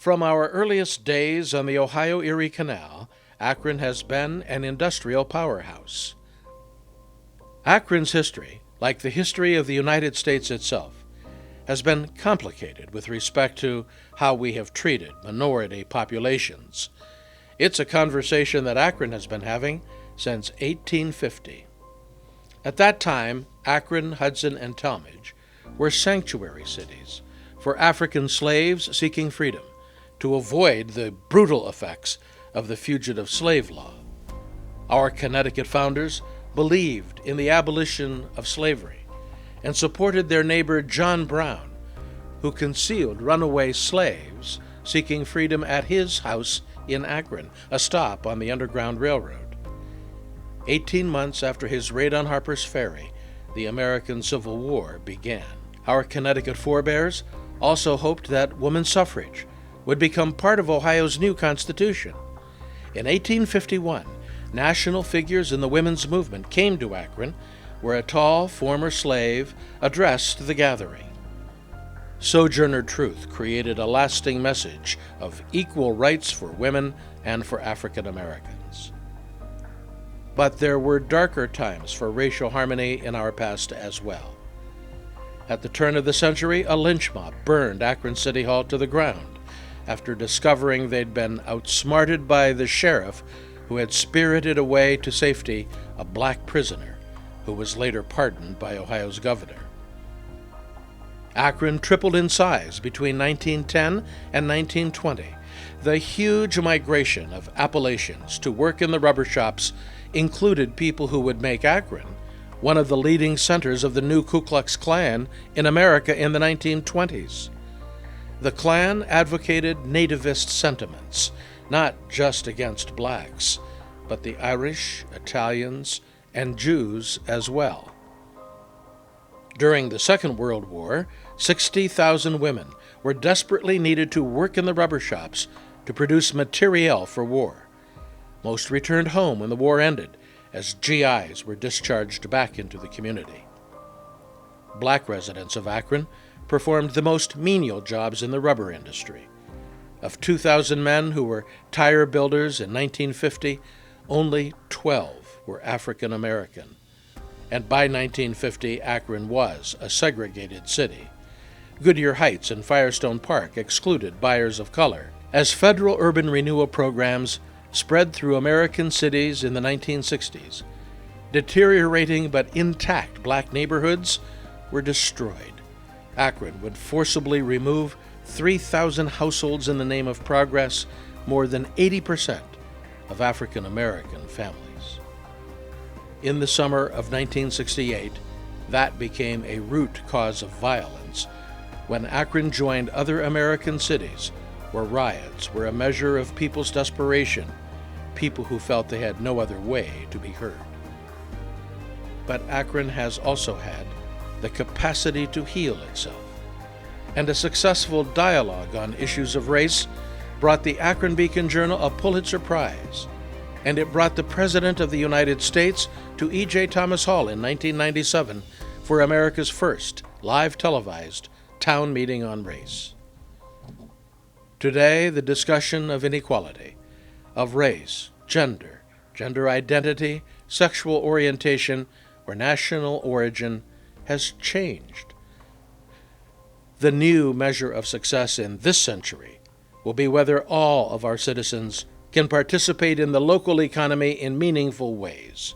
From our earliest days on the Ohio-Erie Canal, Akron has been an industrial powerhouse. Akron's history, like the history of the United States itself, has been complicated with respect to how we have treated minority populations. It's a conversation that Akron has been having since 1850. At that time, Akron, Hudson, and Talmadge were sanctuary cities for African slaves seeking freedom to avoid the brutal effects of the fugitive slave law. Our Connecticut founders believed in the abolition of slavery and supported their neighbor John Brown, who concealed runaway slaves seeking freedom at his house in Akron, a stop on the Underground Railroad. 18 months after his raid on Harper's Ferry, the American Civil War began. Our Connecticut forebears also hoped that women's suffrage would become part of Ohio's new Constitution. In 1851, national figures in the women's movement came to Akron, where a tall former slave addressed the gathering. Sojourner Truth created a lasting message of equal rights for women and for African Americans. But there were darker times for racial harmony in our past as well. At the turn of the century, a lynch mob burned Akron City Hall to the ground after discovering they'd been outsmarted by the sheriff who had spirited away to safety a black prisoner who was later pardoned by Ohio's governor. Akron tripled in size between 1910 and 1920. The huge migration of Appalachians to work in the rubber shops included people who would make Akron one of the leading centers of the new Ku Klux Klan in America in the 1920s. The Klan advocated nativist sentiments, not just against blacks, but the Irish, Italians, and Jews as well. During the Second World War, 60,000 women were desperately needed to work in the rubber shops to produce materiel for war. Most returned home when the war ended, as GIs were discharged back into the community. Black residents of Akron performed the most menial jobs in the rubber industry. Of 2,000 men who were tire builders in 1950, only 12 were African American. And by 1950, Akron was a segregated city. Goodyear Heights and Firestone Park excluded buyers of color. As federal urban renewal programs spread through American cities in the 1960s, deteriorating but intact black neighborhoods were destroyed. Akron would forcibly remove 3,000 households in the name of progress, more than 80% of African American families. In the summer of 1968, that became a root cause of violence when Akron joined other American cities where riots were a measure of people's desperation, people who felt they had no other way to be heard. But Akron has also had the capacity to heal itself, and a successful dialogue on issues of race brought the Akron Beacon-Journal a Pulitzer Prize, and it brought the President of the United States to E.J. Thomas Hall in 1997 for America's first live televised town meeting on race. Today, the discussion of inequality, of race, gender identity, sexual orientation, or national origin has changed. The new measure of success in this century will be whether all of our citizens can participate in the local economy in meaningful ways.